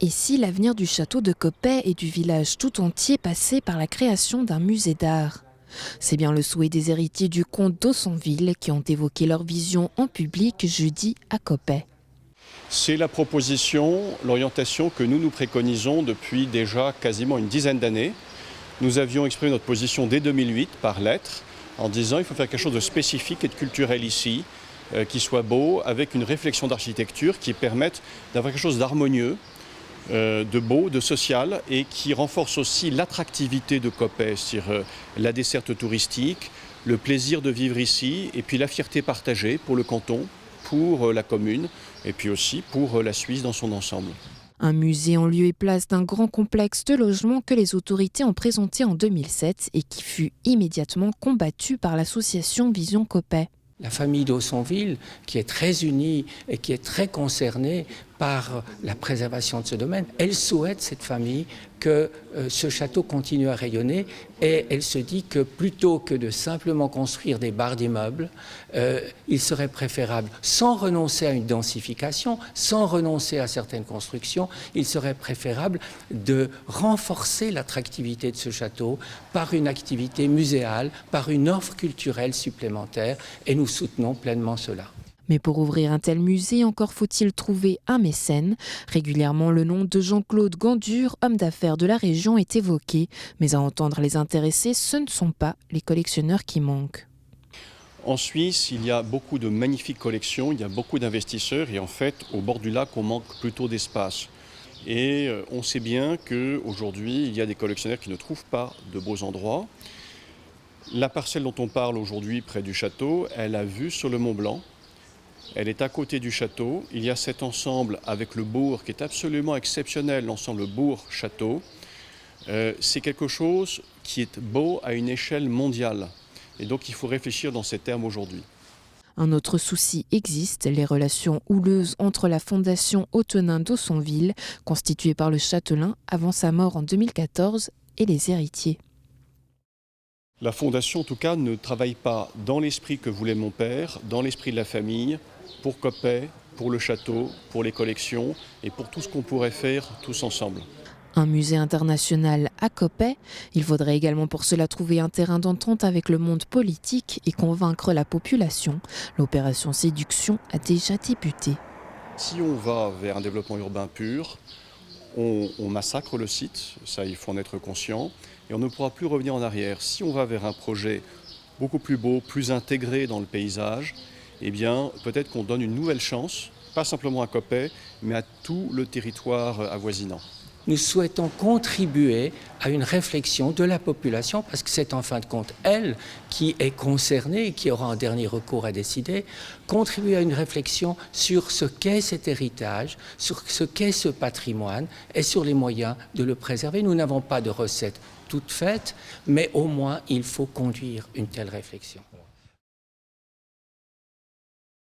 Et si l'avenir du château de Coppet et du village tout entier passait par la création d'un musée d'art? C'est bien le souhait des héritiers du comte d'Aussonville qui ont évoqué leur vision en public jeudi à Coppet. C'est la proposition, l'orientation que nous préconisons depuis déjà quasiment une dizaine d'années. Nous avions exprimé notre position dès 2008 par lettre en disant qu'il faut faire quelque chose de spécifique et de culturel ici, qui soit beau, avec une réflexion d'architecture qui permette d'avoir quelque chose d'harmonieux, de beau, de social et qui renforce aussi l'attractivité de Coppet, c'est-à-dire la desserte touristique, le plaisir de vivre ici et puis la fierté partagée pour le canton, pour la commune et puis aussi pour la Suisse dans son ensemble. Un musée en lieu et place d'un grand complexe de logements que les autorités ont présenté en 2007 et qui fut immédiatement combattu par l'association Vision Coppet. La famille d'Aussonville, qui est très unie et qui est très concernée par la préservation de ce domaine, elle souhaite, cette famille, que ce château continue à rayonner et elle se dit que plutôt que de simplement construire des barres d'immeubles, il serait préférable, sans renoncer à une densification, sans renoncer à certaines constructions, il serait préférable de renforcer l'attractivité de ce château par une activité muséale, par une offre culturelle supplémentaire et nous soutenons pleinement cela. Mais pour ouvrir un tel musée, encore faut-il trouver un mécène. Régulièrement, le nom de Jean-Claude Gandur, homme d'affaires de la région, est évoqué. Mais à entendre les intéressés, ce ne sont pas les collectionneurs qui manquent. En Suisse, il y a beaucoup de magnifiques collections, il y a beaucoup d'investisseurs et en fait, au bord du lac, on manque plutôt d'espace. Et on sait bien qu'aujourd'hui, il y a des collectionneurs qui ne trouvent pas de beaux endroits. La parcelle dont on parle aujourd'hui, près du château, elle a vue sur le Mont Blanc. Elle est à côté du château. Il y a cet ensemble avec le bourg qui est absolument exceptionnel, l'ensemble bourg-château. C'est quelque chose qui est beau à une échelle mondiale. Et donc il faut réfléchir dans ces termes aujourd'hui. Un autre souci existe, les relations houleuses entre la fondation Autenin d'Aussonville, constituée par le châtelain avant sa mort en 2014, et les héritiers. La fondation, en tout cas, ne travaille pas dans l'esprit que voulait mon père, dans l'esprit de la famille, pour Coppet, pour le château, pour les collections et pour tout ce qu'on pourrait faire tous ensemble. Un musée international à Coppet, il faudrait également pour cela trouver un terrain d'entente avec le monde politique et convaincre la population. L'opération séduction a déjà débuté. Si on va vers un développement urbain pur, on massacre le site, ça il faut en être conscient, et on ne pourra plus revenir en arrière. Si on va vers un projet beaucoup plus beau, plus intégré dans le paysage, eh bien peut-être qu'on donne une nouvelle chance, pas simplement à Coppet, mais à tout le territoire avoisinant. Nous souhaitons contribuer à une réflexion de la population, parce que c'est en fin de compte elle qui est concernée et qui aura un dernier recours à décider, contribuer à une réflexion sur ce qu'est cet héritage, sur ce qu'est ce patrimoine et sur les moyens de le préserver. Nous n'avons pas de recette toute faite, mais au moins il faut conduire une telle réflexion.